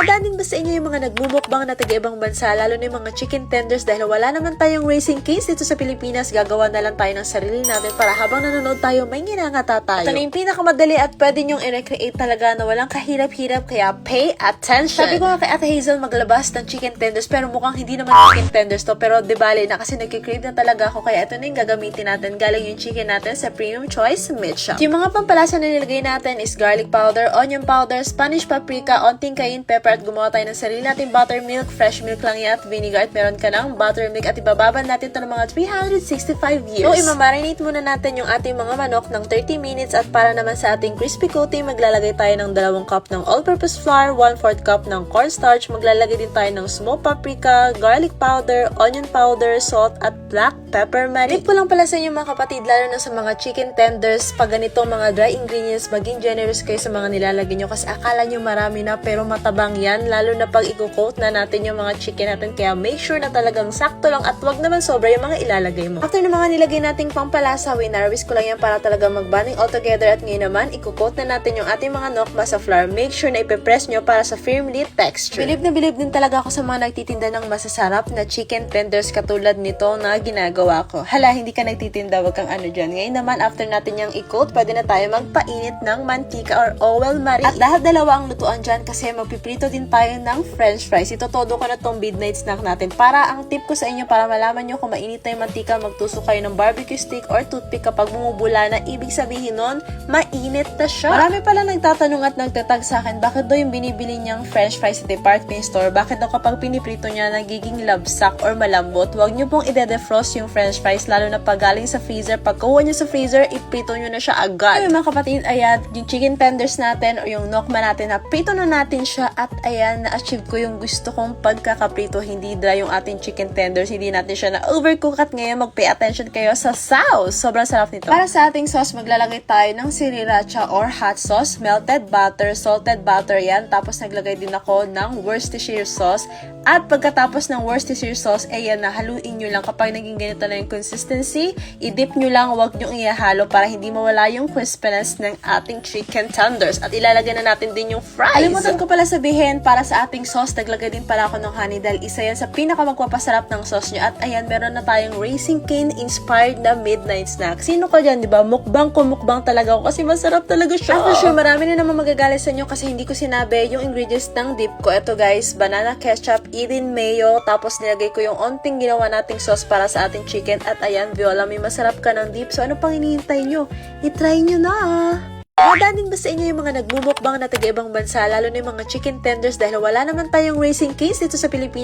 Dadaanin ba sa inyo yung mga nagmumukbang na taga-ibang bansa, lalo na yung mga chicken tenders, dahil wala naman tayong Raising Cane's dito sa Pilipinas, gagawa na lang tayo ng sarili natin para habang nanonood tayo, may ginangata tayo. Ito na yung pinakamadali at pwede nyong i-recreate talaga na walang kahirap-hirap, kaya pay attention! Sabi ko nga kay Ate Hazel maglabas ng chicken tenders, pero mukhang hindi naman chicken tenders to, pero di bali na kasi nagkikrave na talaga ako, kaya ito na yung gagamitin natin. Galing yung chicken natin sa Premium Choice Meat Shop. Yung mga pampalasa na nilagay natin is garlic powder, onion powder, Spanish paprika, onting cayenne pepper, at gumawa tayo ng sarili nating buttermilk. Fresh milk lang yan at vinegar, at meron ka ng buttermilk, at ibababad natin ito ng mga 365 years. So, imamarinate muna natin yung ating mga manok ng 30 minutes, at para naman sa ating crispy coating, maglalagay tayo ng 2 cup ng all-purpose flour, 1/4 cup ng cornstarch, maglalagay din tayo ng smoked paprika, garlic powder, onion powder, salt, at black pepper marinade. Tip ko lang pala sa inyo mga kapatid, lalo na sa mga chicken tenders, pag ganitong mga dry ingredients, maging generous kayo sa mga nilalagay nyo, kasi akala nyo marami na pero matabang yan, lalo na pag i-coat na natin yung mga chicken natin, kaya make sure na talagang sakto lang at wag naman sobra yung mga ilalagay mo. After ng mga nilagay nating pampalasa, winarwis ko lang yan para talaga mag-bonding all together, at ngayon naman, i-coat na natin yung ating mga nokma sa flour. Make sure na ipe-press nyo para sa firmly texture. Bilib na bilib din talaga ako sa mga nagtitinda ng masasarap na chicken tenders katulad nito na ginagawa ko. Hala, hindi ka nagtitinda, wag kang ano dyan. Ngayon naman, after natin yung i-coat, pwede na tayo magpainit ng mantika or oil marinade. At lahat dalawa ang lutuan dyan kasi magpiprito din tayo ng french fries. Itotodo ko na tong midnight snack natin. Para ang tip ko sa inyo, para malaman nyo kung mainit na yung mantika, magtusok kayo ng barbecue stick or toothpick kapag bumubula na. Ibig sabihin nun, mainit na siya. Marami pala nagtatanong at nagtatag sa akin, bakit daw yung binibili niyang french fries sa department store, bakit daw kapag piniprito niya nagiging labsak or malambot? Huwag nyo pong i-defrost yung french fries, lalo na pag galing sa freezer. Pag kuha nyo sa freezer, iprito nyo na siya agad. Ay, mga kapatid, ayan, yung chicken tenders natin o yung nokma natin, naprito na natin siya, at ayan, na-achieve ko yung gusto kong pagkakaprito. Hindi dry yung ating chicken tenders, hindi natin siya na-overcook, at ngayon mag-pay attention kayo sa sauce. Sobrang sarap nito. Para sa ating sauce, maglalagay tayo ng sriracha or hot sauce, melted butter, salted butter yan, tapos naglagay din ako ng Worcestershire sauce, at pagkatapos ng Worcestershire sauce, ayan, haluin nyo lang. Kapag naging ganito na yung consistency, i-dip nyo lang, huwag nyo ihalo para hindi mawala yung crispiness ng ating chicken tenders. At ilalagay na natin din yung fries. Alimutan ko pala sabihin, para sa ating sauce, naglagay din pala ako ng honey dahil isa yan sa pinakamagpapasarap ng sauce nyo. At ayan, meron na tayong Raising Cane inspired na midnight snack. Sino ka dyan, diba? Mukbang talaga ako kasi masarap talaga siya. I'm sure marami na naman magagalit sa inyo kasi hindi ko sinabi yung ingredients ng dip ko. Ito guys, banana ketchup, Eden mayo, tapos nilagay ko yung onting ginawa nating sauce para sa ating chicken. At ayan, Viola, may masarap ka ng dip. So ano pang hinihintay nyo? I-try nyo na! Dadaanin ba sa inyo yung mga nagmumukbang na taga-ibang bansa, lalo na yung mga chicken tenders, dahil wala naman tayong Raising Cane's dito sa Pilipinas,